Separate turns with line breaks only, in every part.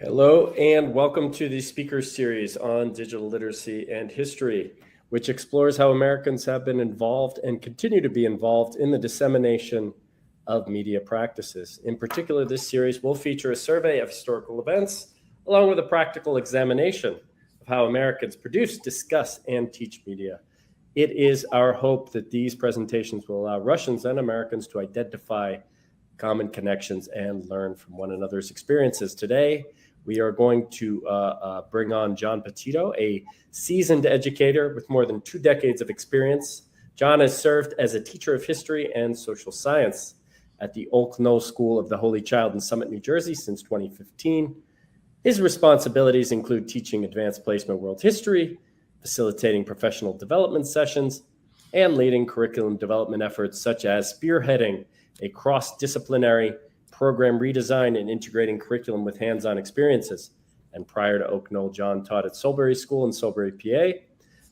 Hello and welcome to the speaker series on digital literacy and history, which explores how Americans have been involved and continue to be involved in the dissemination of media practices. In particular, this series will feature a survey of historical events, along with a practical examination of how Americans produce, discuss, and teach media. It is our hope that these presentations will allow Russians and Americans to identify common connections and learn from one another's experiences. Today, we are going to bring on John Petito, a seasoned educator with more than 2 decades of experience. John has served as a teacher of history and social science at the Oak Knoll School of the Holy Child in Summit, New Jersey since 2015. His responsibilities include teaching advanced placement world history, facilitating professional development sessions, and leading curriculum development efforts such as spearheading a cross-disciplinary program redesign and integrating curriculum with hands-on experiences. And prior to Oak Knoll, John taught at Solebury School in Solebury, PA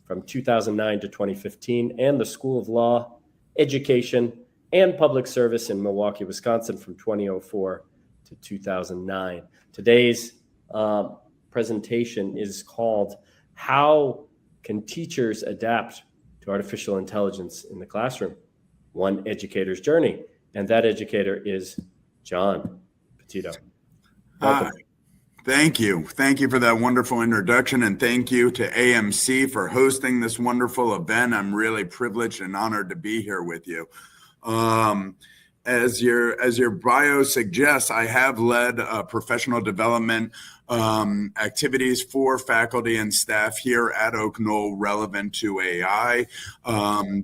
from 2009 to 2015, and the School of Law, Education, and Public Service in Milwaukee, Wisconsin from 2004 to 2009. Today's presentation is called How Can Teachers Adapt to Artificial Intelligence in the Classroom? One Educator's Journey. And that educator is John Petito.
Thank you. Thank you for that wonderful introduction, and thank you to AMC for hosting this wonderful event. I'm really privileged and honored to be here with you. As your bio suggests, I have led professional development activities for faculty and staff here at Oak Knoll relevant to AI.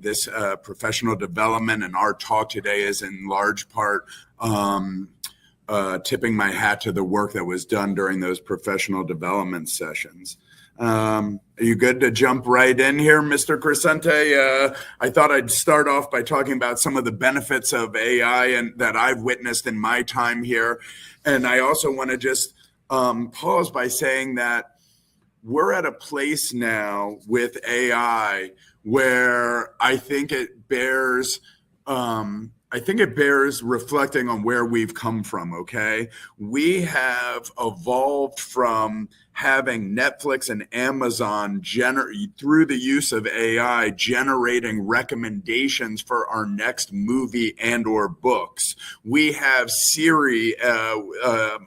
This professional development and our talk today is in large part tipping my hat to the work that was done during those professional development sessions. Are you good to jump right in here, Mr. Crescente? I thought I'd start off by talking about some of the benefits of AI and that I've witnessed in my time here. And I also want to just pause by saying that we're at a place now with AI where I think it bears reflecting on where we've come from, okay? We have evolved from having Netflix and Amazon through the use of AI generating recommendations for our next movie and or books. We have Siri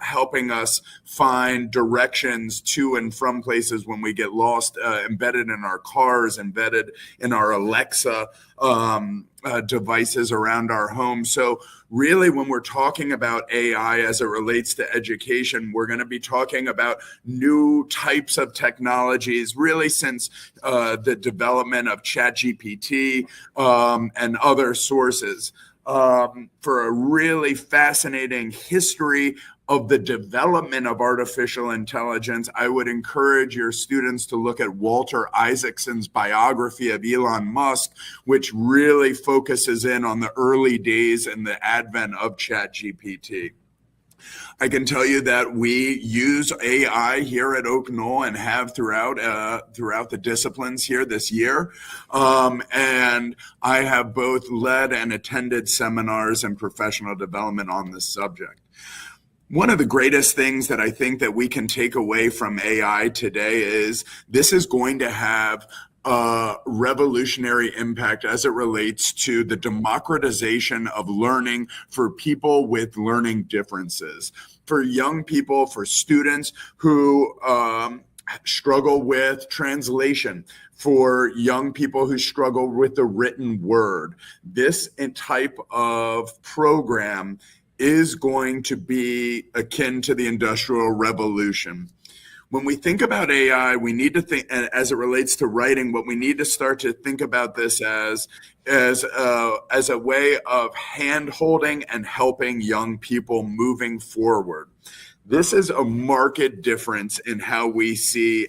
helping us find directions to and from places when we get lost, embedded in our cars, embedded in our Alexa devices around our home. So really, when we're talking about AI as it relates to education, we're going to be talking about new types of technologies, really since the development of ChatGPT and other sources. For a really fascinating history of the development of artificial intelligence, I would encourage your students to look at Walter Isaacson's biography of Elon Musk, which really focuses in on the early days and the advent of ChatGPT. I can tell you that we use AI here at Oak Knoll and have throughout the disciplines here this year. And I have both led and attended seminars and professional development on this subject. One of the greatest things that I think that we can take away from AI today is this is going to have a revolutionary impact as it relates to the democratization of learning for people with learning differences, for young people, for students who struggle with translation, for young people who struggle with the written word. This type of program is going to be akin to the Industrial Revolution. When we think about AI, we need to think, as it relates to writing, what we need to start to think about this as a way of hand-holding and helping young people moving forward. This is a marked difference in how we see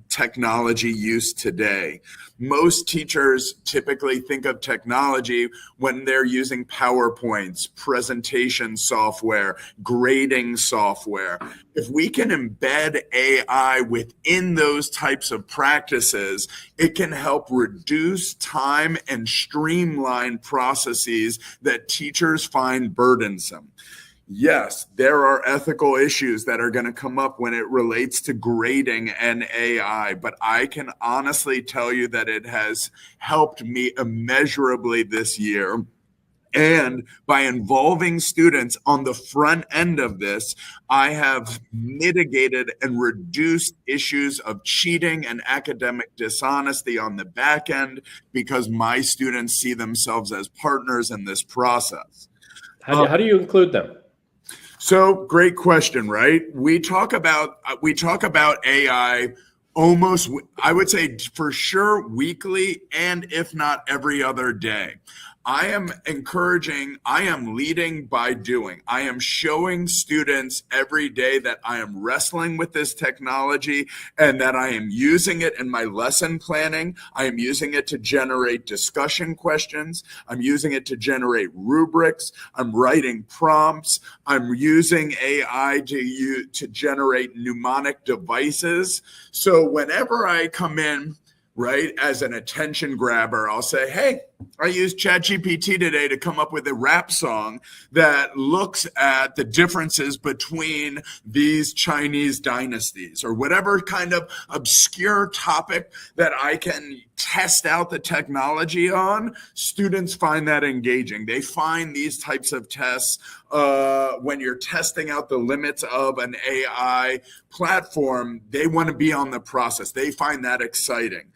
technology use today. Most teachers typically think of technology when they're using PowerPoints, presentation software, grading software. If we can embed AI within those types of practices, it can help reduce time and streamline processes that teachers find burdensome. Yes, there are ethical issues that are going to come up when it relates to grading and AI, but I can honestly tell you that it has helped me immeasurably this year. And by involving students on the front end of this, I have mitigated and reduced issues of cheating and academic dishonesty on the back end because my students see themselves as partners in this process.
How do you include them?
So great question, right? We talk about AI almost, I would say for sure weekly, and if not every other day. I am encouraging, I am leading by doing. I am showing students every day that I am wrestling with this technology and that I am using it in my lesson planning. I am using it to generate discussion questions. I'm using it to generate rubrics. I'm writing prompts. I'm using AI to generate mnemonic devices. So whenever I come in, right, as an attention grabber, I'll say, hey, I used ChatGPT today to come up with a rap song that looks at the differences between these Chinese dynasties, or whatever kind of obscure topic that I can test out the technology on. Students find that engaging. They find these types of tests when you're testing out the limits of an AI platform, they want to be on the process. They find that exciting.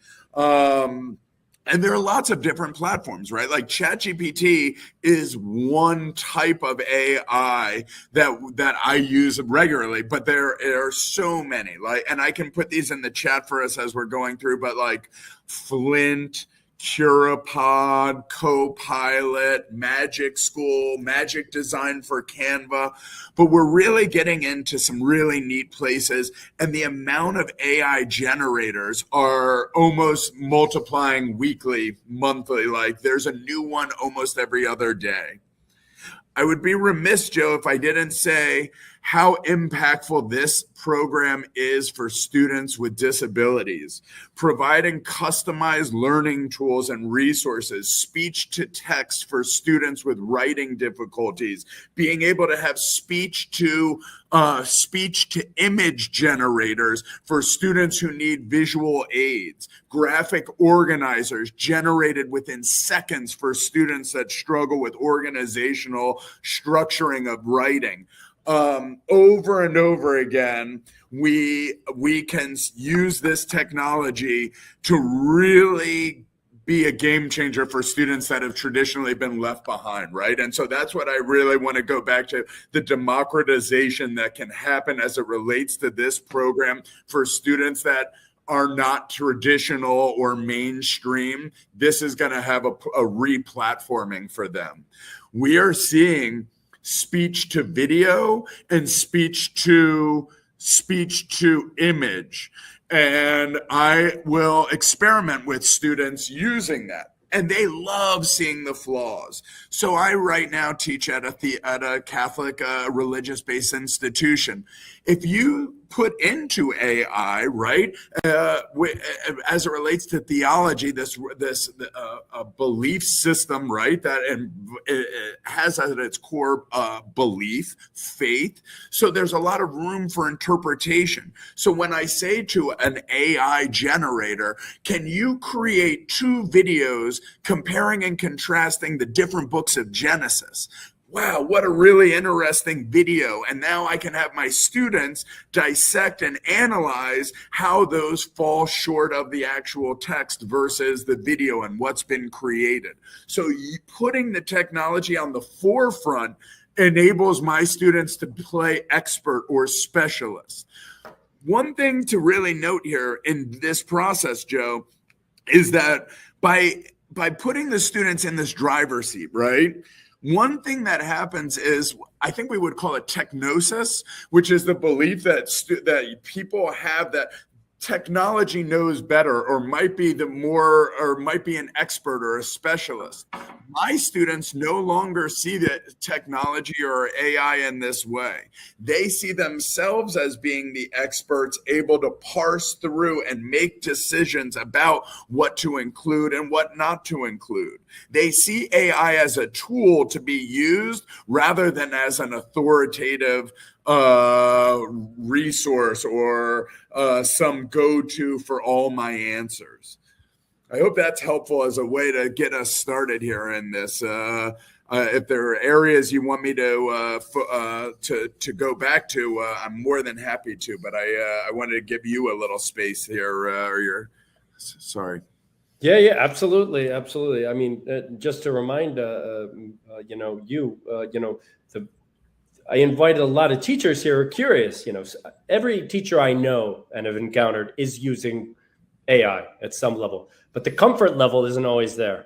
And there are lots of different platforms, right? Like ChatGPT is one type of AI that I use regularly, but there are so many. And I can put these in the chat for us as we're going through, but like Flint, Curapod, Copilot, Magic School, Magic Design for Canva. But we're really getting into some really neat places, and the amount of AI generators are almost multiplying weekly, monthly. Like there's a new one almost every other day. I would be remiss, Joe, if I didn't say how impactful this program is for students with disabilities, providing customized learning tools and resources, speech to text for students with writing difficulties, being able to have speech to image generators for students who need visual aids, graphic organizers generated within seconds for students that struggle with organizational structuring of writing. Over and over again, we can use this technology to really be a game changer for students that have traditionally been left behind, right? And so that's what I really want to go back to, the democratization that can happen as it relates to this program for students that are not traditional or mainstream. This is going to have a re-platforming for them. We are seeing speech to video and speech to image. And I will experiment with students using that. And they love seeing the flaws. So I right now teach at a Catholic religious-based institution. If you put into AI, right, as it relates to theology, this belief system, right, that it has at its core belief, faith. So there's a lot of room for interpretation. So when I say to an AI generator, can you create 2 videos comparing and contrasting the different books of Genesis? Wow, what a really interesting video. And now I can have my students dissect and analyze how those fall short of the actual text versus the video and what's been created. So putting the technology on the forefront enables my students to play expert or specialist. One thing to really note here in this process, Joe, is that by putting the students in this driver's seat, right? One thing that happens is, I think we would call it technosis, which is the belief that people have that technology knows better, or might be an expert or a specialist. My students no longer see the technology or AI in this way. They see themselves as being the experts, able to parse through and make decisions about what to include and what not to include. They see AI as a tool to be used rather than as an authoritative resource or some go-to for all my answers. I hope that's helpful as a way to get us started here in this. If there are areas you want me to go back to, I'm more than happy to. But I wanted to give you a little space here. Sorry.
Yeah, absolutely. I mean, just to remind I invited a lot of teachers here who are curious. Every teacher I know and have encountered is using AI at some level, but the comfort level isn't always there,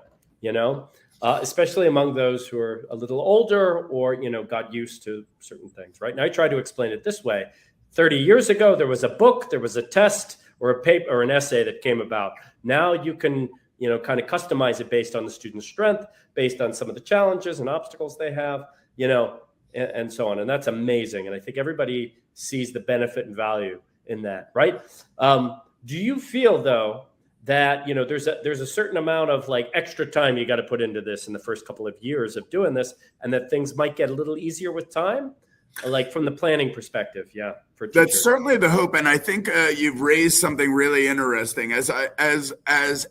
especially among those who are a little older or, got used to certain things, right? And I try to explain it this way. 30 years ago, there was a book, there was a test or a paper or an essay that came about. Now you can, kind of customize it based on the student's strength, based on some of the challenges and obstacles they have, and so on. And that's amazing. And I think everybody sees the benefit and value in that, right? Do you feel though that, there's a certain amount of like extra time you got to put into this in the first couple of years of doing this, and that things might get a little easier with time? Like from the planning perspective, yeah, for teachers.
That's certainly the hope, and I think you've raised something really interesting. As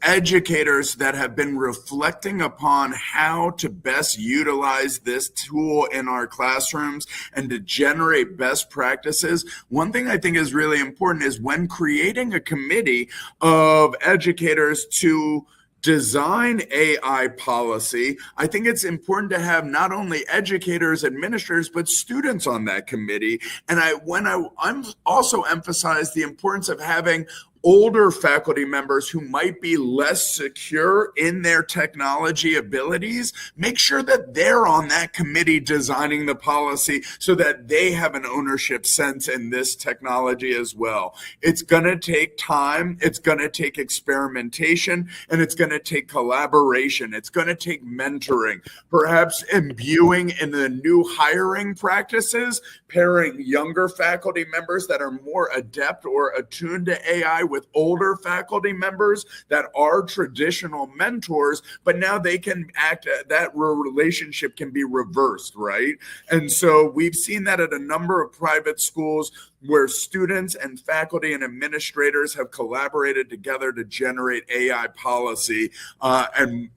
educators that have been reflecting upon how to best utilize this tool in our classrooms and to generate best practices, one thing I think is really important is when creating a committee of educators to design AI policy, I think it's important to have not only educators, administrators, but students on that committee. And I'm also emphasize the importance of having older faculty members who might be less secure in their technology abilities, make sure that they're on that committee designing the policy so that they have an ownership sense in this technology as well. It's going to take time, it's going to take experimentation, and it's going to take collaboration. It's going to take mentoring, perhaps imbuing in the new hiring practices, pairing younger faculty members that are more adept or attuned to AI with older faculty members that are traditional mentors, but now they can act, that relationship can be reversed, right? And so we've seen that at a number of private schools where students and faculty and administrators have collaborated together to generate AI policy, and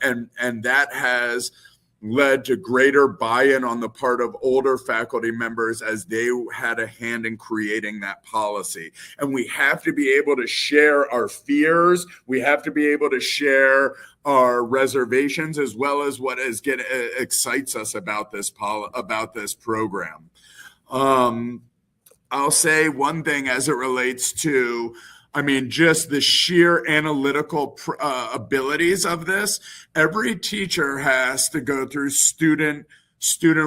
that has led to greater buy-in on the part of older faculty members as they had a hand in creating that policy. And we have to be able to share our fears. We have to be able to share our reservations as well as what excites us about this program. I'll say one thing as it relates to, just the sheer analytical abilities of this. Every teacher has to go through student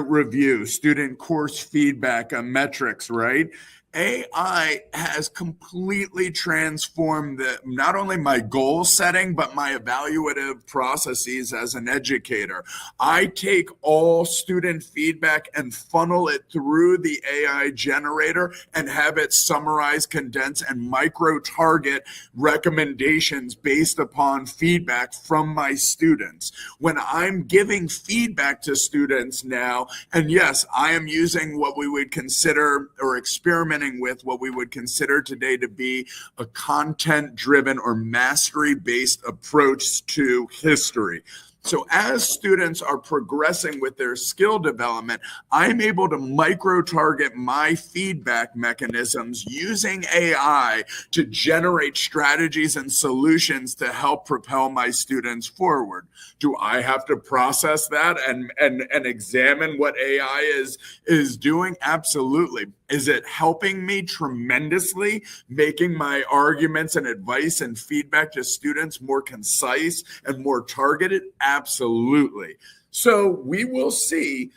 review, student course feedback, metrics, right? AI has completely transformed not only my goal setting, but my evaluative processes as an educator. I take all student feedback and funnel it through the AI generator and have it summarize, condense, and micro-target recommendations based upon feedback from my students. When I'm giving feedback to students now, and yes, I am using what we would consider or experimenting with what we would consider today to be a content-driven or mastery-based approach to history. So as students are progressing with their skill development, I'm able to micro-target my feedback mechanisms using AI to generate strategies and solutions to help propel my students forward. Do I have to process that and examine what AI is doing? Absolutely. Is it helping me tremendously, making my arguments and advice and feedback to students more concise and more targeted? Absolutely. So we will see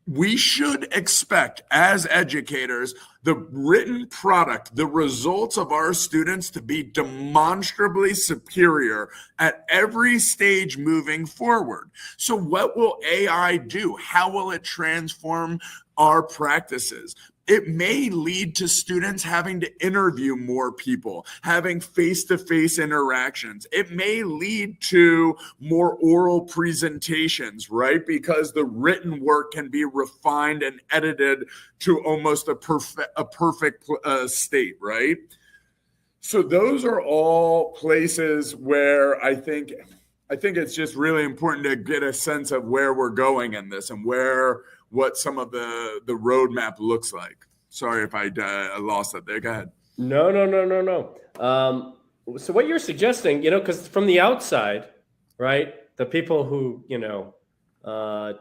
we should expect as educators the written product, the results of our students to be demonstrably superior at every stage moving forward. So what will AI do? How will it transform our practices? It may lead to students having to interview more people, having face-to-face interactions. It may lead to more oral presentations, right? Because the written work can be refined and edited to almost a perfect state, right? So those are all places where I think it's just really important to get a sense of where we're going in this and what some of the roadmap looks like. Sorry if I lost it there. Go ahead.
No. So what you're suggesting, because from the outside, right, the people who,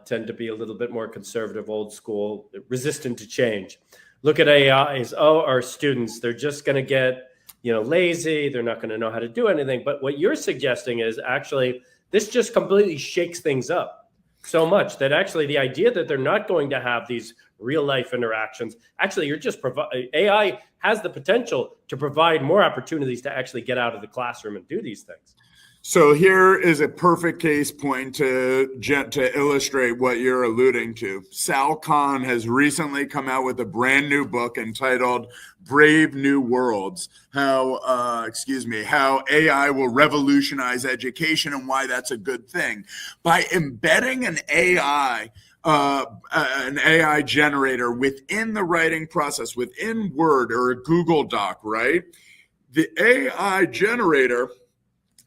tend to be a little bit more conservative, old school, resistant to change, look at AI as, our students, they're just going to get, lazy. They're not going to know how to do anything. But what you're suggesting is actually this just completely shakes things up so much that actually the idea that they're not going to have these real life interactions, actually you're just AI has the potential to provide more opportunities to actually get out of the classroom and do these things.
So here is a perfect case point to illustrate what you're alluding to. Sal Khan has recently come out with a brand new book entitled Brave New Worlds, how AI will revolutionize education and why that's a good thing. By embedding an AI generator within the writing process, within Word or a Google Doc, right? The AI generator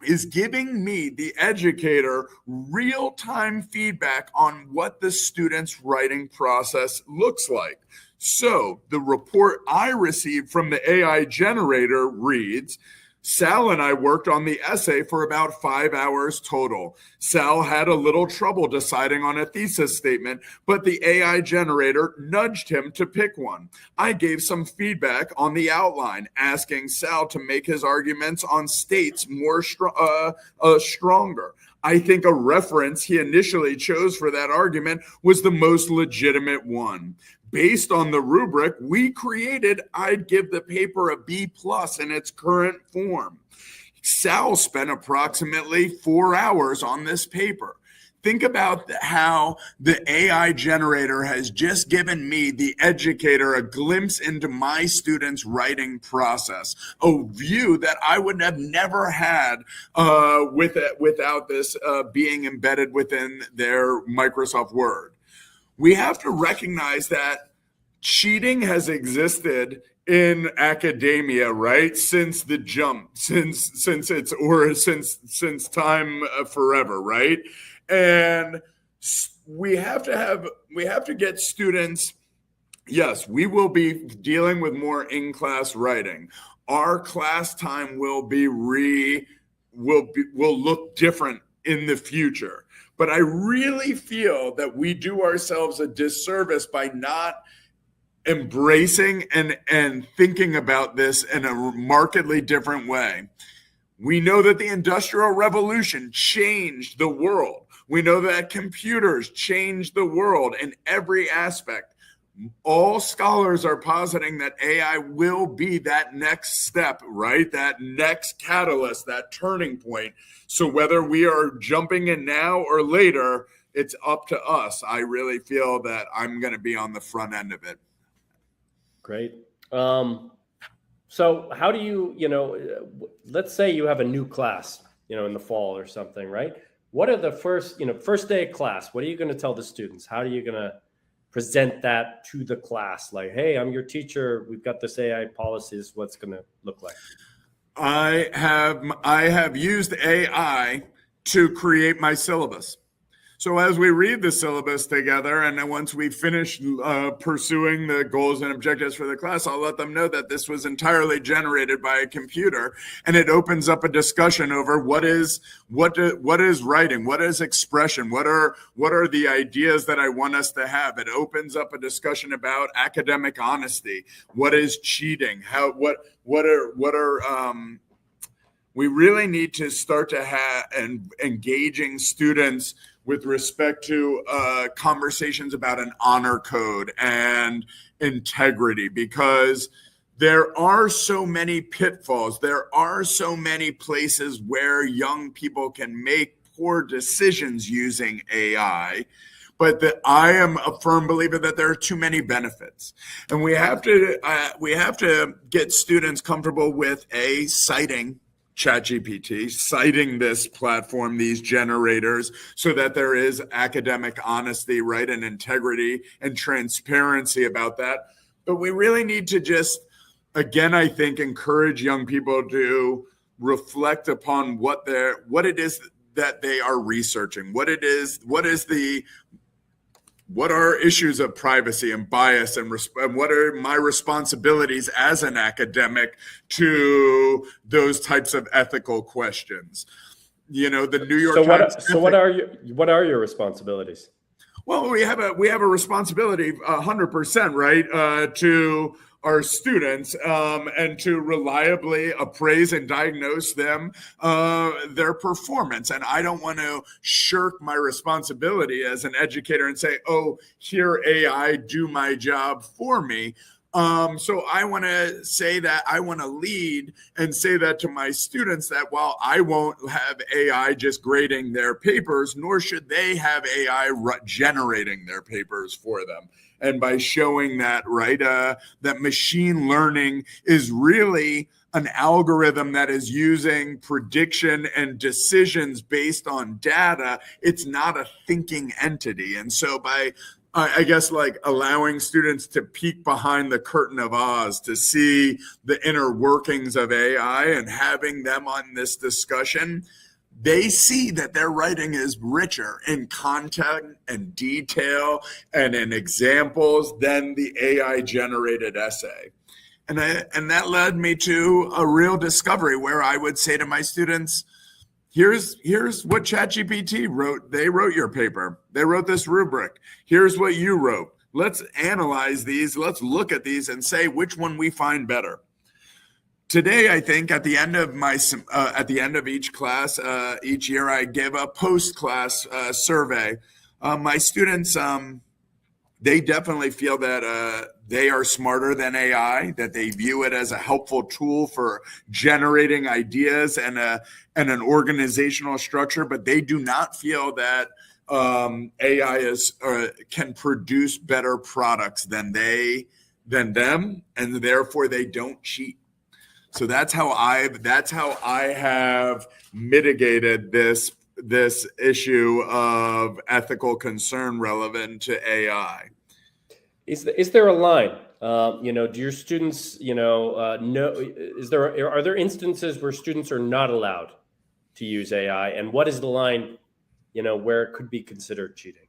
is giving me, the educator, real-time feedback on what the student's writing process looks like. So the report I received from the AI generator reads, Sal and I worked on the essay for about 5 hours total. Sal had a little trouble deciding on a thesis statement, but the AI generator nudged him to pick one. I gave some feedback on the outline, asking Sal to make his arguments on states more stronger. I think a reference he initially chose for that argument was the most legitimate one. Based on the rubric we created, I'd give the paper a B+ in its current form. Sal spent approximately 4 hours on this paper. Think about how the AI generator has just given me, the educator, a glimpse into my students' writing process, a view that I would have never had without this being embedded within their Microsoft Word. We have to recognize that cheating has existed in academia, right? Since the jump, since time forever, right? And we have to get students. Yes, we will be dealing with more in-class writing. Our class time will look different in the future. But I really feel that we do ourselves a disservice by not embracing and thinking about this in a markedly different way. We know that the Industrial Revolution changed the world. We know that computers changed the world in every aspect. All scholars are positing that AI will be that next step, right? That next catalyst, that turning point. So whether we are jumping in now or later, it's up to us. I really feel that I'm going to be on the front end of it.
Great. So how do you, let's say you have a new class, in the fall or something, right? What are the first day of class? What are you going to tell the students? How are you going to present that to the class? Like, hey, I'm your teacher. We've got this AI policy. This is what's going to look like.
I have used AI to create my syllabus. So as we read the syllabus together, and then once we finish pursuing the goals and objectives for the class, I'll let them know that this was entirely generated by a computer, and it opens up a discussion over what is writing, what is expression, what are the ideas that I want us to have. It opens up a discussion about academic honesty, what is cheating, we really need to start to have and engaging students with respect to conversations about an honor code and integrity, because there are so many pitfalls. There are so many places where young people can make poor decisions using AI. But I am a firm believer that there are too many benefits, and we have to get students comfortable with citing ChatGPT, citing this platform, these generators, so that there is academic honesty, right, and integrity and transparency about that. But we really need to just, again, I think, encourage young people to reflect upon what it is that they are researching, what are issues of privacy and bias, and what are my responsibilities as an academic to those types of ethical questions. The New York Times.
So what are your responsibilities?
Well, we have a responsibility 100%, right, to our students, and to reliably appraise and diagnose them, their performance. And I don't want to shirk my responsibility as an educator and say, oh, here AI, do my job for me. So I want to say that I want to lead and say that to my students, that while I won't have AI just grading their papers, nor should they have AI generating their papers for them. And by showing that, right, that machine learning is really an algorithm that is using prediction and decisions based on data, it's not a thinking entity. And so by, I guess, like allowing students to peek behind the curtain of Oz to see the inner workings of AI and having them on this discussion, they see that their writing is richer in content and detail and in examples than the AI generated essay. And that led me to a real discovery where I would say to my students, here's what ChatGPT wrote. They wrote your paper. They wrote this rubric. Here's what you wrote. Let's analyze these. Let's look at these and say which one we find better. Today, I think at the end of each class, each year, I give a post-class survey. My students, they definitely feel that they are smarter than AI, that they view it as a helpful tool for generating ideas and an organizational structure, but they do not feel that AI can produce better products than them, and therefore they don't cheat. So that's how I have mitigated this issue of ethical concern relevant to AI.
Is there a line? Do your students, know? Are there instances where students are not allowed to use AI, and what is the line, where it could be considered cheating?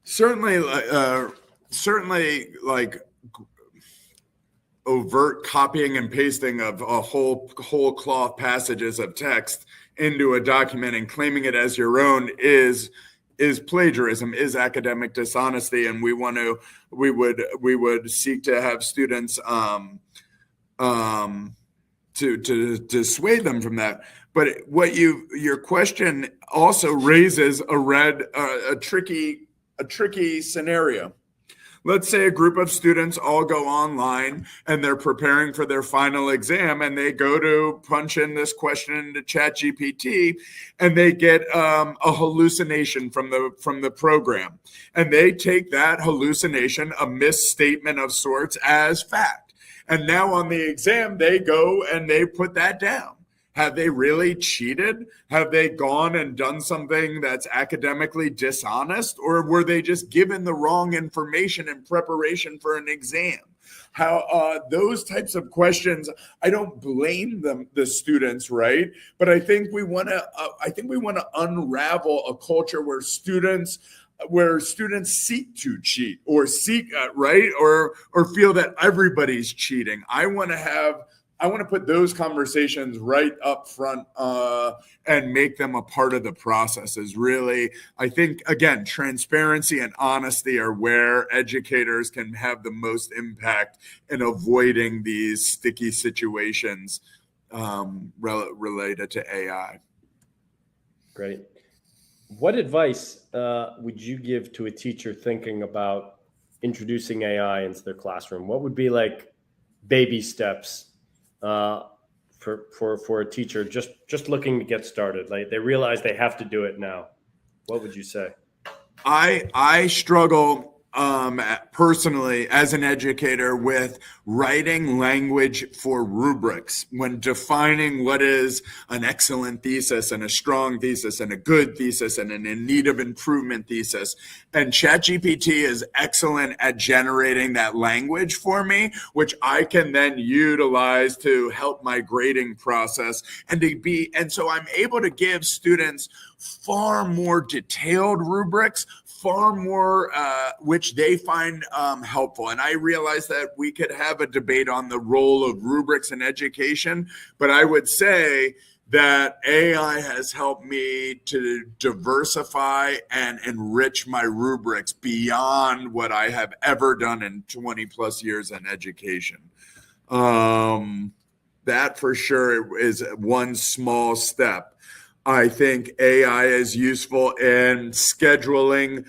Certainly, like overt copying and pasting of a whole cloth passages of text into a document and claiming it as your own is plagiarism, is academic dishonesty, and we would seek to have students to dissuade them from that. But your question also raises a tricky scenario. Let's say a group of students all go online and they're preparing for their final exam, and they go to punch in this question into ChatGPT, and they get a hallucination from the program, and they take that hallucination, a misstatement of sorts, as fact. And now on the exam, they go and they put that down. Have they really cheated? Have they gone and done something that's academically dishonest? Or were they just given the wrong information in preparation for an exam? How those types of questions, I don't blame the students, right? But I think we want to unravel a culture where students seek to cheat or right, or feel that everybody's cheating. I want to put those conversations right up front and make them a part of the process. Is really, I think, again, transparency and honesty are where educators can have the most impact in avoiding these sticky situations related to AI.
Great. What advice would you give to a teacher thinking about introducing AI into their classroom? What would be like baby steps for a teacher just looking to get started? Like they realize they have to do it now. What would you say?
I struggle personally as an educator with writing language for rubrics when defining what is an excellent thesis and a strong thesis and a good thesis and an in need of improvement thesis. And ChatGPT is excellent at generating that language for me, which I can then utilize to help my grading process and so I'm able to give students far more detailed rubrics, far more which they find helpful. And I realize that we could have a debate on the role of rubrics in education, but I would say that AI has helped me to diversify and enrich my rubrics beyond what I have ever done in 20 plus years in education. That for sure is one small step. I think AI is useful in scheduling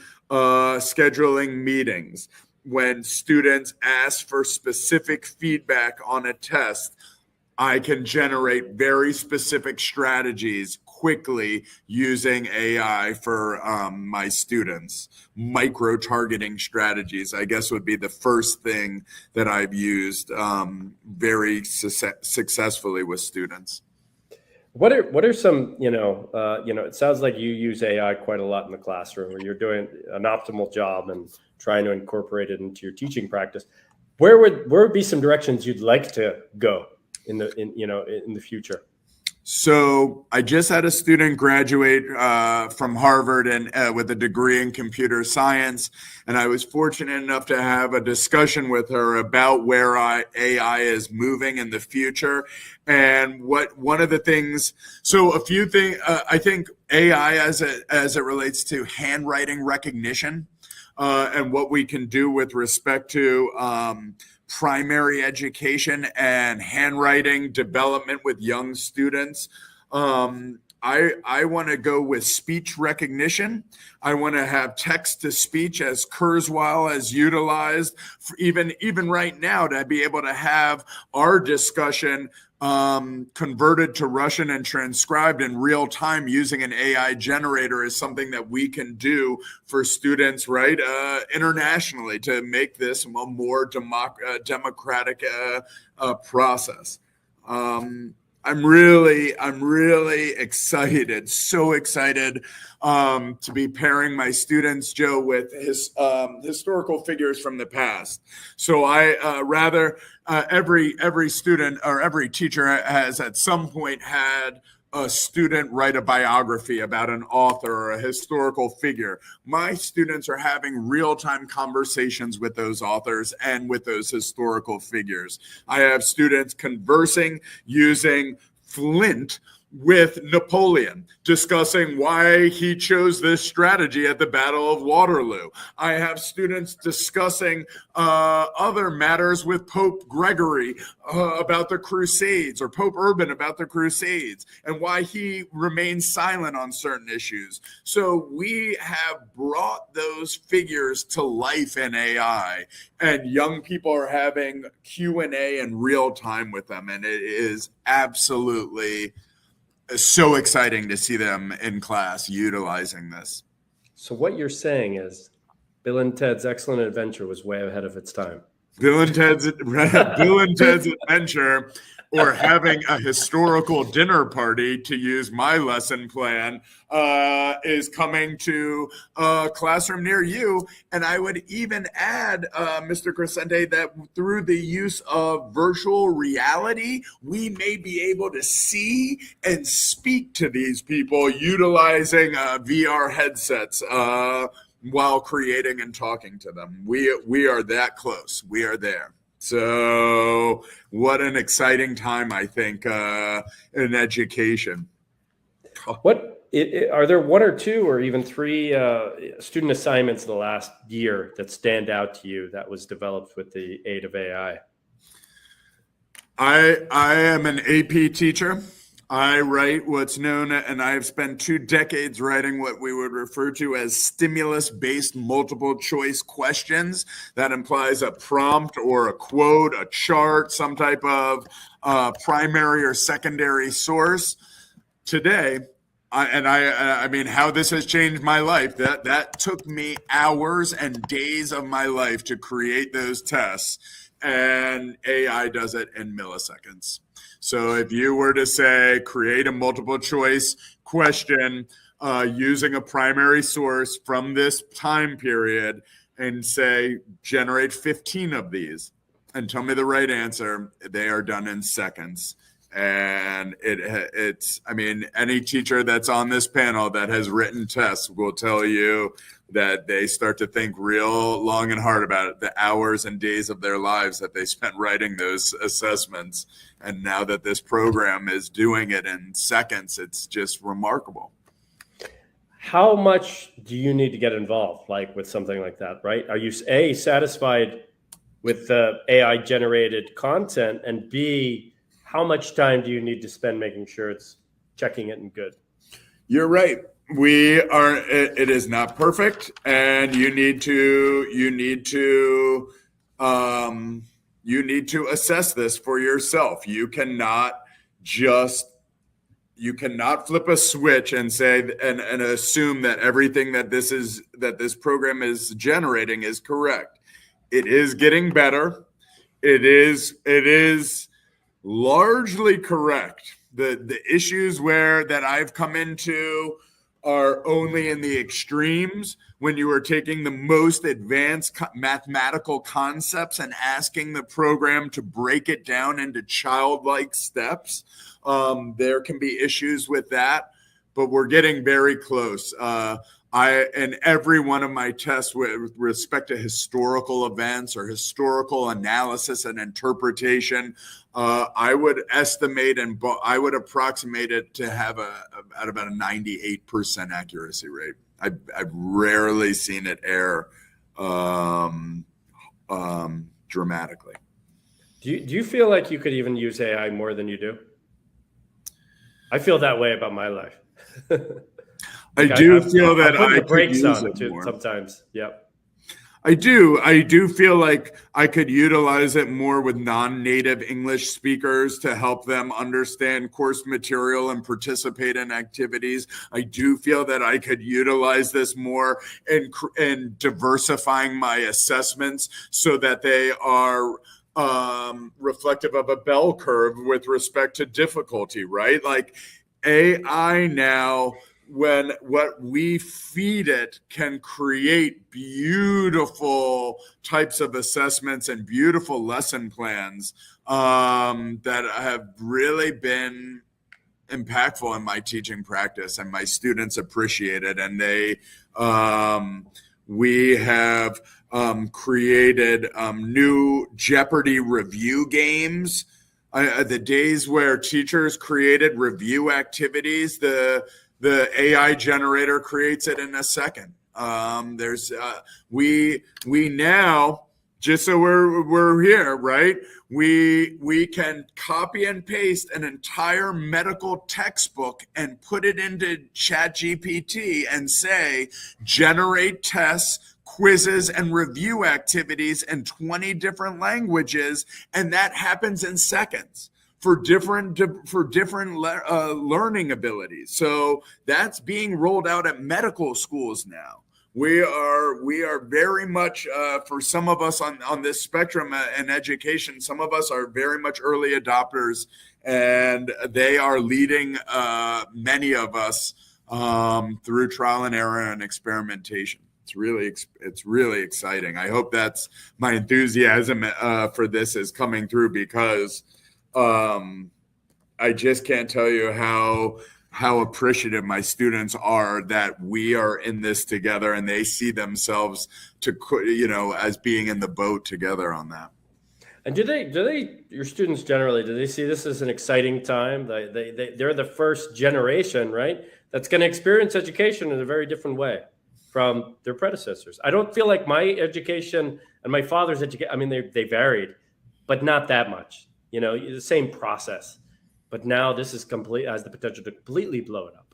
meetings. When students ask for specific feedback on a test, I can generate very specific strategies quickly using AI for my students. Micro-targeting strategies, I guess, would be the first thing that I've used very successfully with students.
What are some, it sounds like you use AI quite a lot in the classroom, or you're doing an optimal job and trying to incorporate it into your teaching practice. Where would be some directions you'd like to go in the future?
So I just had a student graduate from Harvard and with a degree in computer science, and I was fortunate enough to have a discussion with her about where AI is moving in the future, and one of the things. So a few things. I think AI as it relates to handwriting recognition and what we can do with respect to primary education and handwriting development with young students. I want to go with speech recognition. I want to have text to speech as Kurzweil as utilized for even right now, to be able to have our discussion converted to Russian and transcribed in real time using an AI generator is something that we can do for students, right, internationally, to make this a more democratic process. I'm really excited, so excited to be pairing my students, Joe, with his historical figures from the past. So I every student or every teacher has at some point had a student write a biography about an author or a historical figure. My students are having real-time conversations with those authors and with those historical figures. I have students conversing using Flint with Napoleon, discussing why he chose this strategy at the Battle of Waterloo. I have students discussing other matters with Pope Gregory about the Crusades, or Pope Urban about the Crusades, and why he remained silent on certain issues. So we have brought those figures to life in AI, and young people are having Q&A in real time with them, and it is absolutely so exciting to see them in class utilizing this.
So what you're saying is Bill and Ted's Excellent Adventure was way ahead of its time.
Bill and Ted's Adventure, or having a historical dinner party, to use my lesson plan, is coming to a classroom near you. And I would even add, Mr. Crescente, that through the use of virtual reality, we may be able to see and speak to these people utilizing VR headsets while creating and talking to them. We are that close. We are there. So what an exciting time, I think, in education.
Are there one or two or even three student assignments in the last year that stand out to you that was developed with the aid of AI?
I am an AP teacher. I write what's known, and I've spent 2 decades writing what we would refer to as stimulus-based multiple choice questions. That implies a prompt or a quote, a chart, some type of primary or secondary source. Today, I mean, how this has changed my life. That took me hours and days of my life to create those tests, and AI does it in milliseconds. So if you were to say, create a multiple choice question using a primary source from this time period and say, generate 15 of these and tell me the right answer, they are done in seconds. And it's, I mean, any teacher that's on this panel that has written tests will tell you that they start to think real long and hard about it, the hours and days of their lives that they spent writing those assessments. And now that this program is doing it in seconds, it's just remarkable.
How much do you need to get involved, like with something like that, right? Are you A, satisfied with the AI generated content, and B, how much time do you need to spend making sure it's checking it and good?
You're right. We are, it is not perfect, and you need to assess this for yourself. You cannot flip a switch and say and assume that everything that this program is generating is correct. It is getting better. It is largely correct. The issues that I've come into are only in the extremes, when you are taking the most advanced mathematical concepts and asking the program to break it down into childlike steps. There can be issues with that, but we're getting very close. In every one of my tests with respect to historical events or historical analysis and interpretation, I would estimate and I would approximate it to have at about a 98% accuracy rate. I've rarely seen it err dramatically.
Do you feel like you could even use AI more than you do? I feel that way about my life.
I do feel that
I
could use
on
it
too,
more.
Sometimes. Yep.
I do feel like I could utilize it more with non-native English speakers to help them understand course material and participate in activities. I do feel that I could utilize this more in diversifying my assessments so that they are reflective of a bell curve with respect to difficulty, right? Like AI now, when what we feed it can create beautiful types of assessments and beautiful lesson plans that have really been impactful in my teaching practice, and my students appreciate it. And we have created new Jeopardy review games. The days where teachers created review activities, the AI generator creates it in a second. We now, just so we're here, right? We can copy and paste an entire medical textbook and put it into ChatGPT and say, generate tests, quizzes, and review activities in 20 different languages, and that happens in seconds for different learning abilities. So that's being rolled out at medical schools now. We are very much, for some of us on this spectrum in education, some of us are very much early adopters, and they are leading many of us through trial and error and experimentation. It's really exciting. I hope that's my enthusiasm for this is coming through, because I just can't tell you how appreciative my students are that we are in this together, and they see themselves as being in the boat together on that.
And do they your students generally, do they see this as an exciting time? They're the first generation, right, that's going to experience education in a very different way from their predecessors. I don't feel like my education and my father's education, I mean, they varied, but not that much. The same process. but now this is has the potential to completely blow it up.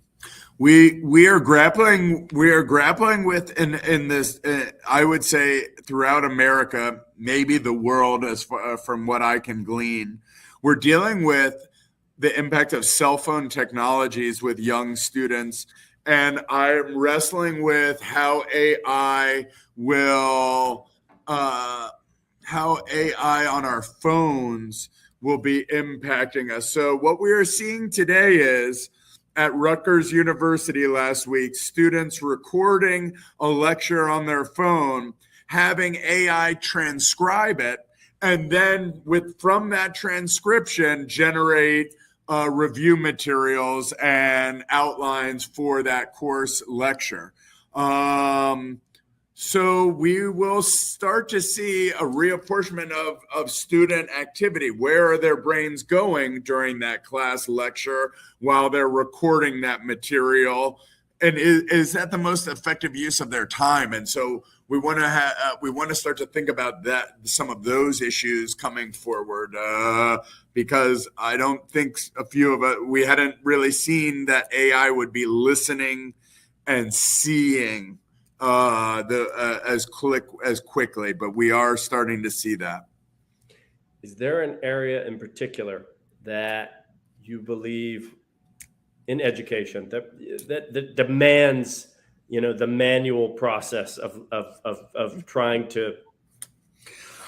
We are grappling with in this I would say throughout America, maybe the world, as far, from what I can glean, we're dealing with the impact of cell phone technologies with young students, and I'm wrestling with how AI on our phones will be impacting us. So what we are seeing today is, at Rutgers University last week, students recording a lecture on their phone, having AI transcribe it, and then from that transcription generate review materials and outlines for that course lecture. So we will start to see a reapportionment of student activity. Where are their brains going during that class lecture while they're recording that material? And is that the most effective use of their time? And so we want to start to think about some of those issues coming forward, because I don't think we hadn't really seen that AI would be listening and seeing as quickly, but we are starting to see that.
Is there an area in particular that you believe in education that demands, the manual process of trying to?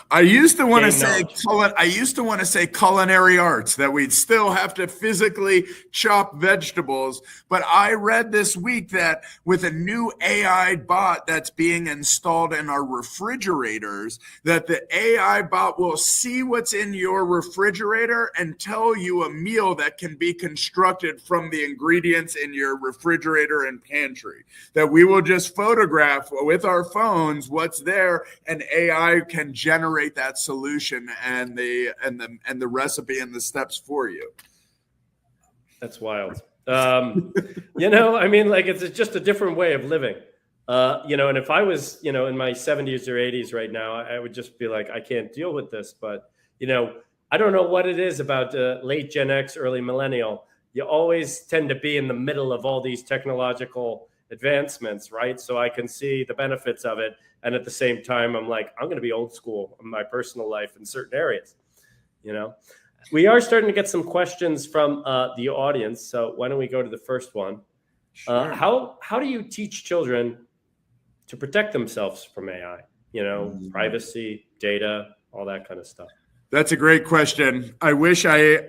I used to want to say culinary arts, that we'd still have to physically chop vegetables. But I read this week that with a new AI bot that's being installed in our refrigerators, that the AI bot will see what's in your refrigerator and tell you a meal that can be constructed from the ingredients in your refrigerator and pantry. That we will just photograph with our phones what's there, and AI can generate that solution and the recipe and the steps for you.
That's wild. It's just a different way of living. And if I was, in my 70s or 80s right now, I would just be like, I can't deal with this. But, I don't know what it is about late Gen X, early millennial. You always tend to be in the middle of all these technological advancements, right? So I can see the benefits of it. And at the same time, I'm like, I'm going to be old school in my personal life in certain areas. We are starting to get some questions from the audience. So why don't we go to the first one? Sure. How do you teach children to protect themselves from AI? Privacy, data, all that kind of stuff.
That's a great question. I wish I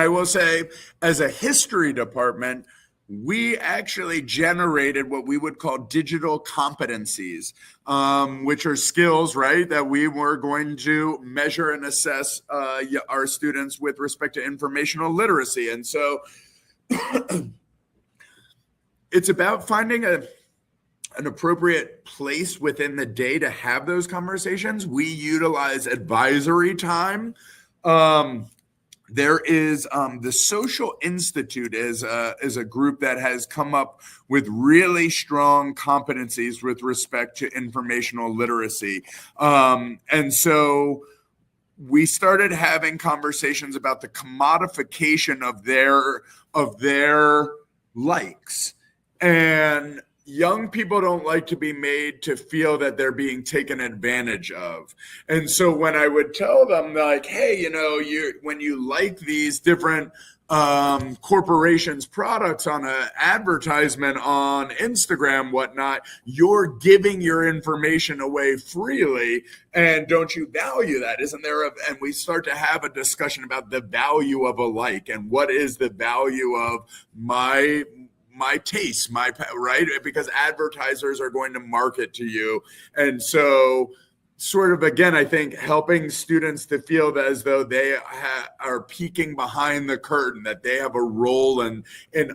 will say, as a history department, we actually generated what we would call digital competencies, which are skills, right, that we were going to measure and assess our students with respect to informational literacy. And so it's about finding an appropriate place within the day to have those conversations. We utilize advisory time. There is the Social Institute is a group that has come up with really strong competencies with respect to informational literacy. And so we started having conversations about the commodification of their likes. And young people don't like to be made to feel that they're being taken advantage of. And so when I would tell them, like, hey, when you like these different corporations' products on an advertisement on Instagram, whatnot, you're giving your information away freely. And don't you value that? Isn't there? And we start to have a discussion about the value of a like, and what is the value of my taste, right? Because advertisers are going to market to you. And so sort of, again, I think helping students to feel that as though they are peeking behind the curtain, that they have a role in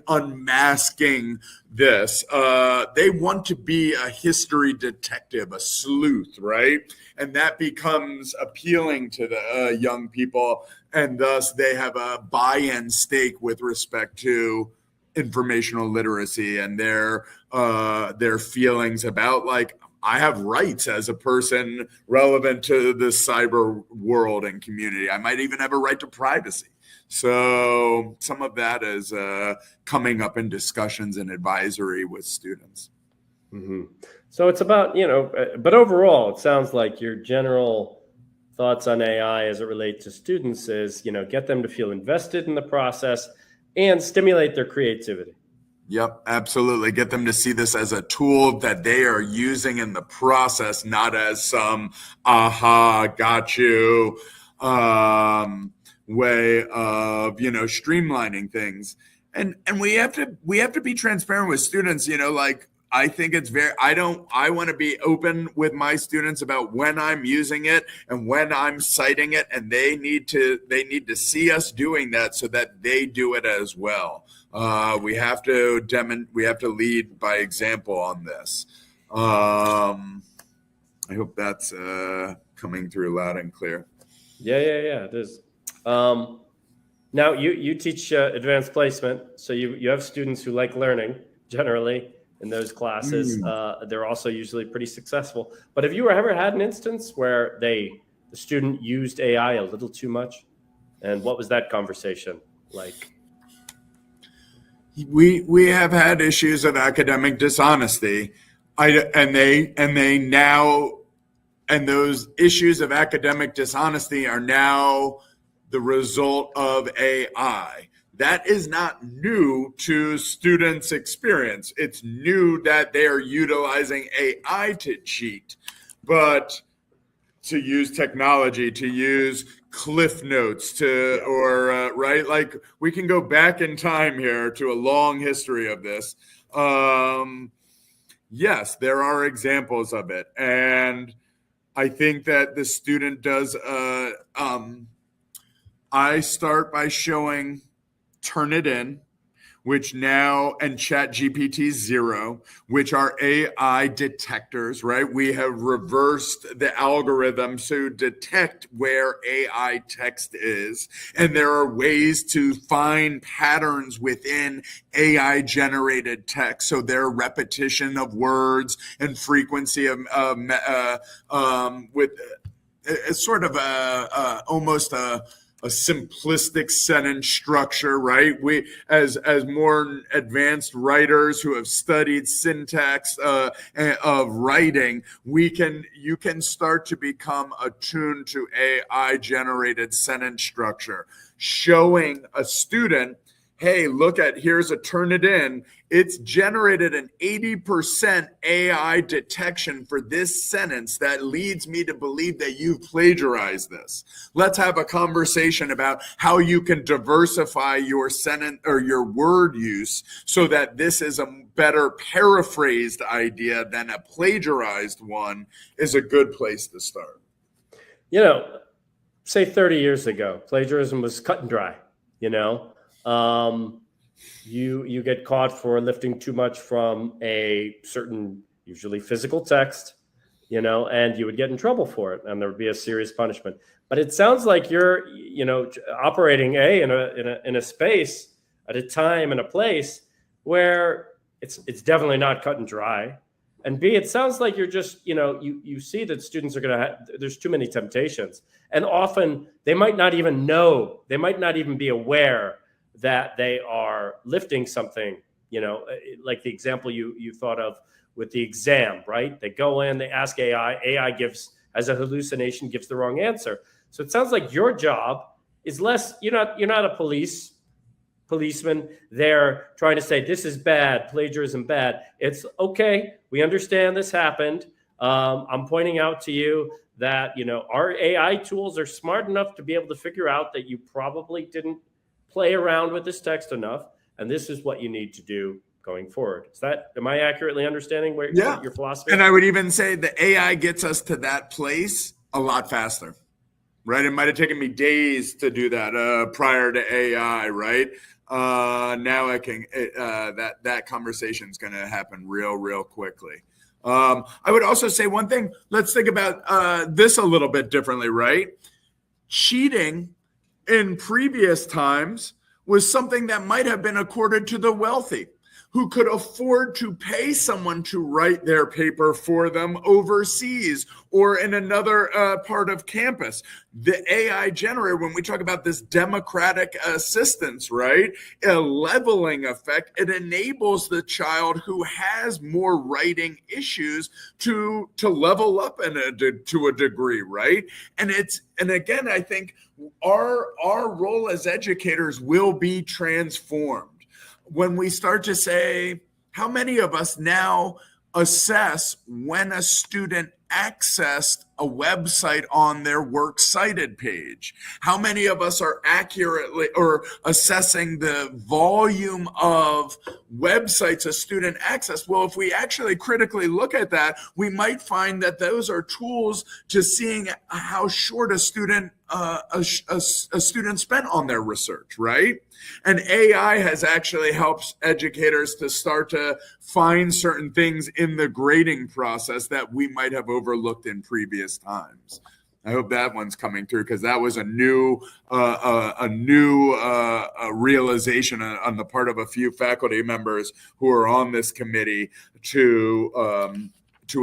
unmasking this. They want to be a history detective, a sleuth, right? And that becomes appealing to the young people. And thus they have a buy-in stake with respect to informational literacy and their feelings about, like, I have rights as a person relevant to the cyber world and community. I might even have a right to privacy. So some of that is coming up in discussions and advisory with students.
Mm-hmm. So it's about, but overall, it sounds like your general thoughts on AI as it relates to students is, get them to feel invested in the process and stimulate their creativity.
Yep, absolutely. Get them to see this as a tool that they are using in the process, not as some aha, got you way of, streamlining things. And we have to be transparent with students, I think it's I want to be open with my students about when I'm using it and when I'm citing it, and they need to see us doing that so that they do it as well. We have to lead by example on this. I hope that's coming through loud and clear.
Yeah, it is. Now you teach advanced placement, so you have students who like learning generally in those classes. They're also usually pretty successful. But have you ever had an instance where the student used AI a little too much? And what was that conversation like?
We have had issues of academic dishonesty, and those issues of academic dishonesty are now the result of AI. That is not new to students' experience. It's new that they are utilizing AI to cheat, but to use technology, to use Cliff Notes, right? Like, we can go back in time here to a long history of this. Yes, there are examples of it. And I think that the student does, I start by showing Turnitin, which now, and ChatGPT 0, which are AI detectors, right? We have reversed the algorithm to detect where AI text is. And there are ways to find patterns within AI generated text. So their repetition of words and frequency of with sort of almost a simplistic sentence structure, right? We, as more advanced writers who have studied syntax of writing, you can start to become attuned to AI generated sentence structure, showing a student, hey, here's a Turnitin. It's generated an 80% AI detection for this sentence that leads me to believe that you've plagiarized this. Let's have a conversation about how you can diversify your sentence or your word use so that this is a better paraphrased idea than a plagiarized one is a good place to start.
Say 30 years ago, plagiarism was cut and dry, you get caught for lifting too much from a certain, usually physical text, and you would get in trouble for it, and there would be a serious punishment. But it sounds like you're, operating in a space at a time and a place where it's definitely not cut and dry, and B, it sounds like you're just, you see that students are going to there's too many temptations, and often they might not even know, they might not even be aware that they are lifting something, like the example you thought of with the exam, right? They go in, they ask AI gives, as a hallucination, gives the wrong answer. So it sounds like your job is less, you're not a policeman there trying to say, this is bad, plagiarism bad. It's okay, we understand this happened. I'm pointing out to you that, our AI tools are smart enough to be able to figure out that you probably didn't play around with this text enough, and this is what you need to do going forward. Am I accurately understanding what your philosophy is? And
I would even say the AI gets us to that place a lot faster, right? It might have taken me days to do that prior to AI, right? Now I can, that conversation is going to happen real quickly. I would also say one thing, let's think about this a little bit differently, right? Cheating in previous times was something that might have been accorded to the wealthy. who could afford to pay someone to write their paper for them overseas or in another part of campus. The AI generator, when we talk about this democratic assistance, right, a leveling effect, it enables the child who has more writing issues to level up to a degree, right? And again, I think our role as educators will be transformed when we start to say, how many of us now assess when a student accessed a website on their works cited page? How many of us are accurately or assessing the volume of websites a student accessed? Well, if we actually critically look at that, we might find that those are tools to seeing how short a student spent on their research, right? And AI has actually helped educators to start to find certain things in the grading process that we might have overlooked in previous times. I hope that one's coming through, because that was a new realization on the part of a few faculty members who are on this committee to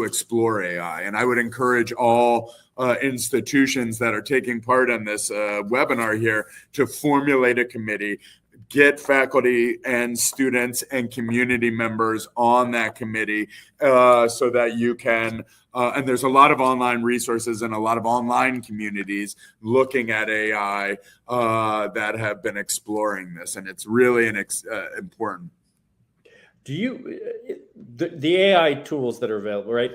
explore AI. And I would encourage all institutions that are taking part in this webinar here to formulate a committee, get faculty and students and community members on that committee so that you can, and there's a lot of online resources and a lot of online communities looking at AI that have been exploring this. And it's really important.
Do you, the AI tools that are available, right?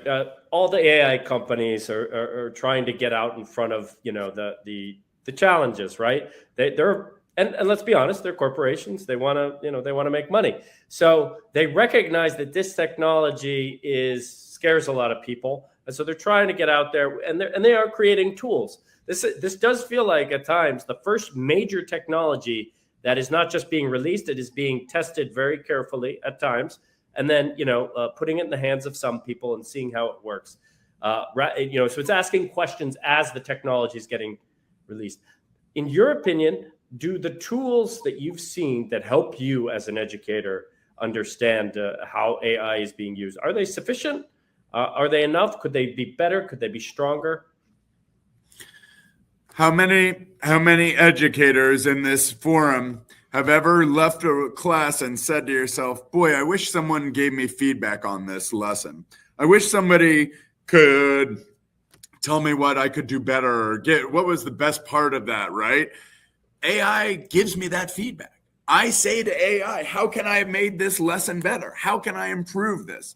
All the AI companies are trying to get out in front of, the challenges, right? They're and let's be honest, they're corporations. They want to make money. So they recognize that this technology scares a lot of people, and so they're trying to get out there, and they are creating tools. This does feel like at times the first major technology that is not just being released, it is being tested very carefully at times, and then putting it in the hands of some people and seeing how it works. So it's asking questions as the technology is getting released. In your opinion, do the tools that you've seen that help you as an educator understand how AI is being used, are they sufficient? Are they enough? Could they be better? Could they be stronger?
How many educators in this forum have ever left a class and said to yourself, boy, I wish someone gave me feedback on this lesson. I wish somebody could tell me what I could do better, or what was the best part of that, right? AI gives me that feedback. I say to AI, how can I have made this lesson better? How can I improve this?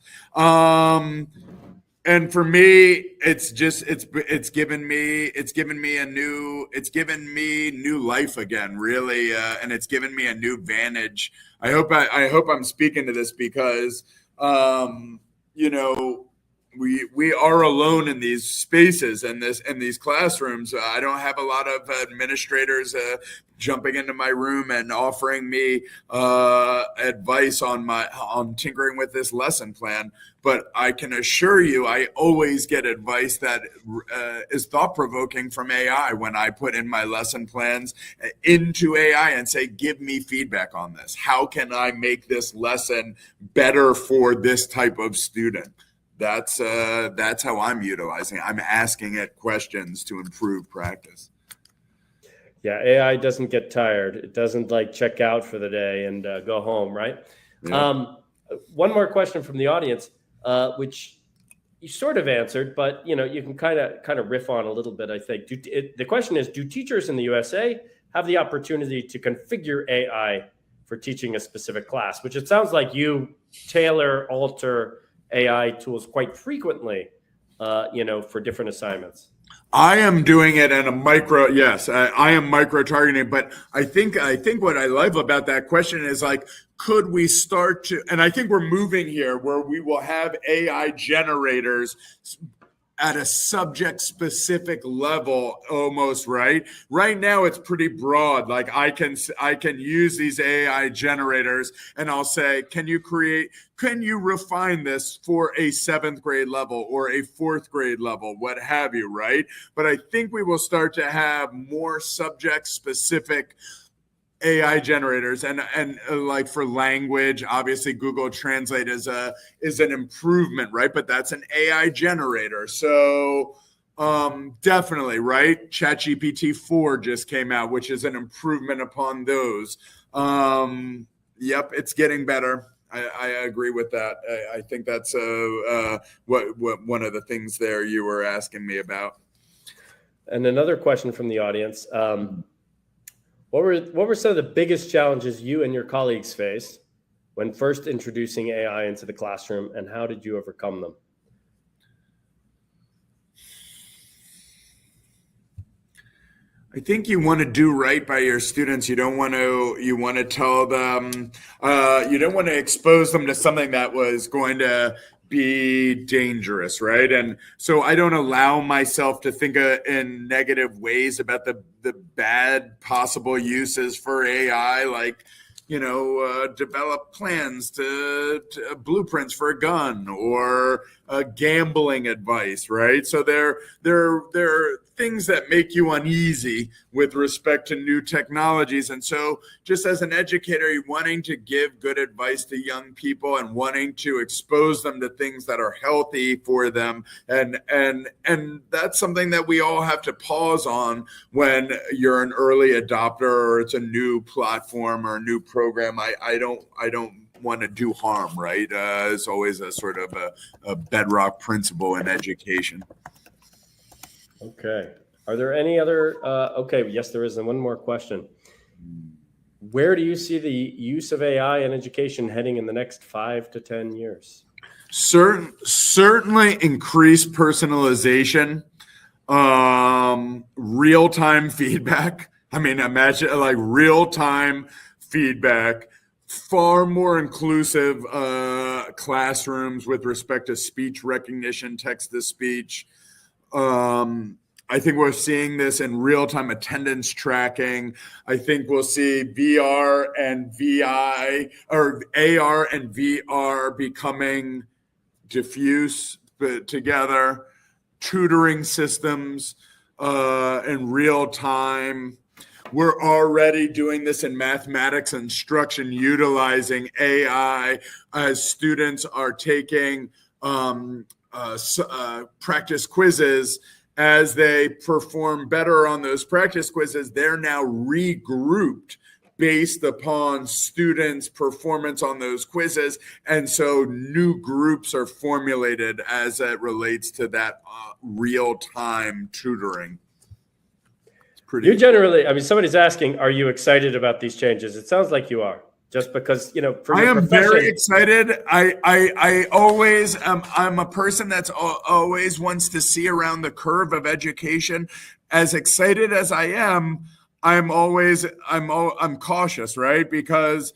And for me, it's given me new life again, really, and it's given me a new vantage. I hope I'm speaking to this because we are alone in these spaces and these classrooms. I don't have a lot of administrators jumping into my room and offering me advice on tinkering with this lesson plan. But I can assure you, I always get advice that is thought-provoking from AI when I put in my lesson plans into AI and say, give me feedback on this. How can I make this lesson better for this type of student? That's how I'm utilizing it. I'm asking it questions to improve practice.
Yeah, AI doesn't get tired. It doesn't check out for the day and go home, right? Yeah. One more question from the audience, which you sort of answered, but you can kind of riff on a little bit. I think the question is: do teachers in the USA have the opportunity to configure AI for teaching a specific class? Which it sounds like you alter AI tools quite frequently, for different assignments.
I am doing it in a micro. Yes, I am micro targeting. But I think what I love about that question is could we start to? And I think we're moving here where we will have AI generators at a subject specific level almost, right? Right now it's pretty broad. I can use these AI generators and I'll say, can you refine this for a 7th grade level or a 4th grade level, what have you, right? But I think we will start to have more subject specific AI generators, and like for language, obviously Google Translate is an improvement, right? But that's an AI generator. So definitely, right? ChatGPT 4 just came out, which is an improvement upon those. Yep, it's getting better. I agree with that. I think that's what one of the things there you were asking me about.
And another question from the audience. What were some of the biggest challenges you and your colleagues faced when first introducing AI into the classroom, and how did you overcome them?
I think you want to do right by your students. You want to tell them, you don't want to expose them to something that was going to be dangerous, right? And so I don't allow myself to think in negative ways about the bad possible uses for AI, like, develop plans to blueprints for a gun or gambling advice, right? So there are things that make you uneasy with respect to new technologies. And so just as an educator, you're wanting to give good advice to young people and wanting to expose them to things that are healthy for them. And that's something that we all have to pause on when you're an early adopter or it's a new platform or a new program. I don't want to do harm, right? It's always a sort of a bedrock principle in education.
Okay. Are there any other? Okay. Yes, there is. And one more question. Where do you see the use of AI in education heading in the next 5 to 10 years?
Certainly increased personalization, real-time feedback. I mean, imagine like real-time feedback, far more inclusive classrooms with respect to speech recognition, text-to-speech. I think we're seeing this in real-time attendance tracking. I think we'll see VR and VI or AR and VR becoming diffuse together, tutoring systems in real time. We're already doing this in mathematics instruction, utilizing AI as students are taking practice quizzes. As they perform better on those practice quizzes, they're now regrouped based upon students' performance on those quizzes. And so new groups are formulated as it relates to that real-time tutoring.
You generally, I mean, somebody's asking, are you excited about these changes? It sounds like you are. Just because, for
I
your
am
profession.
very excited. I always I'm a person that's always wants to see around the curve of education. As excited as I am, I'm cautious, right? Because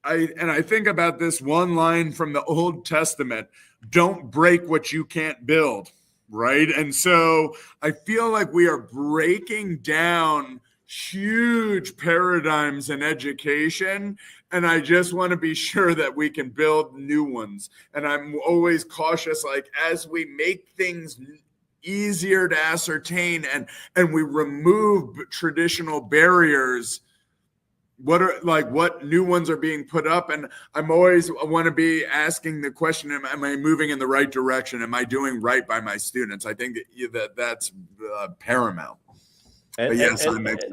I think about this one line from the Old Testament: "Don't break what you can't build." Right? And so I feel like we are breaking down huge paradigms in education, and I just want to be sure that we can build new ones. And I'm always cautious, like as we make things easier to ascertain and we remove traditional barriers, what new ones are being put up. And I want to be asking the question, am I moving in the right direction? Am I doing right by my students? I think that's paramount. But yes, I'm excited.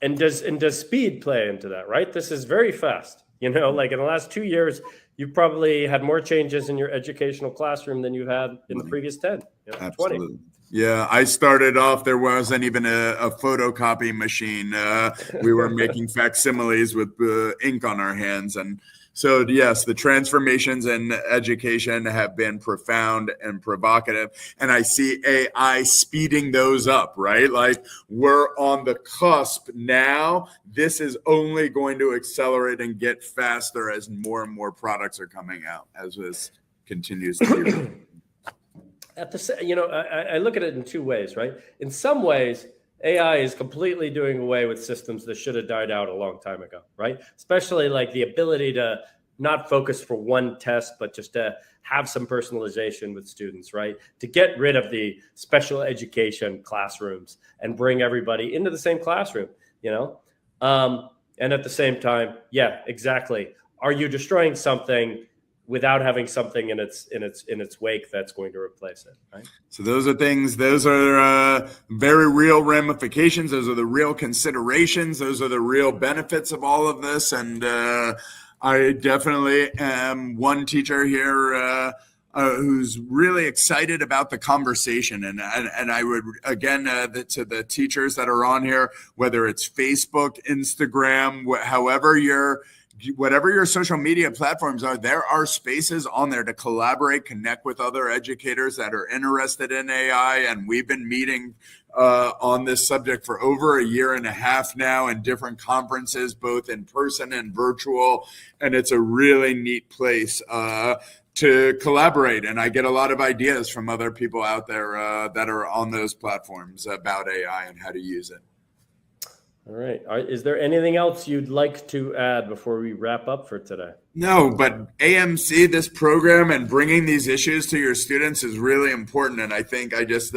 And does speed play into that, right? This is very fast. Like in the last 2 years, you've probably had more changes in your educational classroom than you've had in the previous 10,
Absolutely.
20.
Yeah, I started off, there wasn't even a photocopy machine. We were making facsimiles with ink on our hands. And so, yes, the transformations in education have been profound and provocative. And I see AI speeding those up, right? Like we're on the cusp now. This is only going to accelerate and get faster as more and more products are coming out, as this continues to be.
I look at it in two ways, right? In some ways, AI is completely doing away with systems that should have died out a long time ago, right? Especially like the ability to not focus for one test, but just to have some personalization with students, right? To get rid of the special education classrooms and bring everybody into the same classroom, And at the same time, yeah, exactly. Are you destroying something without having something in its wake that's going to replace it, right?
So those are very real ramifications. Those are the real considerations. Those are the real benefits of all of this. And I definitely am one teacher here who's really excited about the conversation. And I would, again, to the teachers that are on here, whether it's Facebook, Instagram, whatever your social media platforms are, there are spaces on there to collaborate, connect with other educators that are interested in AI. And we've been meeting on this subject for over a year and a half now in different conferences, both in person and virtual. And it's a really neat place to collaborate. And I get a lot of ideas from other people out there that are on those platforms about AI and how to use it.
All right. Is there anything else you'd like to add before we wrap up for today?
No, but AMC, this program and bringing these issues to your students is really important. And I think I just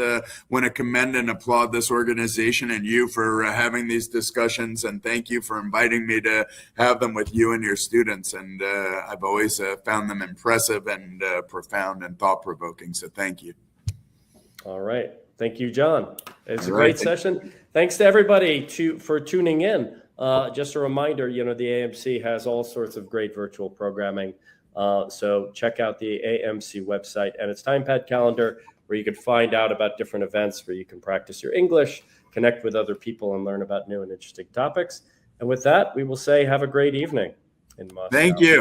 want to commend and applaud this organization and you for having these discussions. And thank you for inviting me to have them with you and your students. And I've always found them impressive and profound and thought-provoking. So thank you.
All right. Thank you, John. It's a great session. Thanks to everybody for tuning in. Just a reminder, the AMC has all sorts of great virtual programming. So check out the AMC website and its TimePad calendar, where you can find out about different events where you can practice your English, connect with other people, and learn about new and interesting topics. And with that, we will say have a great evening in Moscow.
Thank you.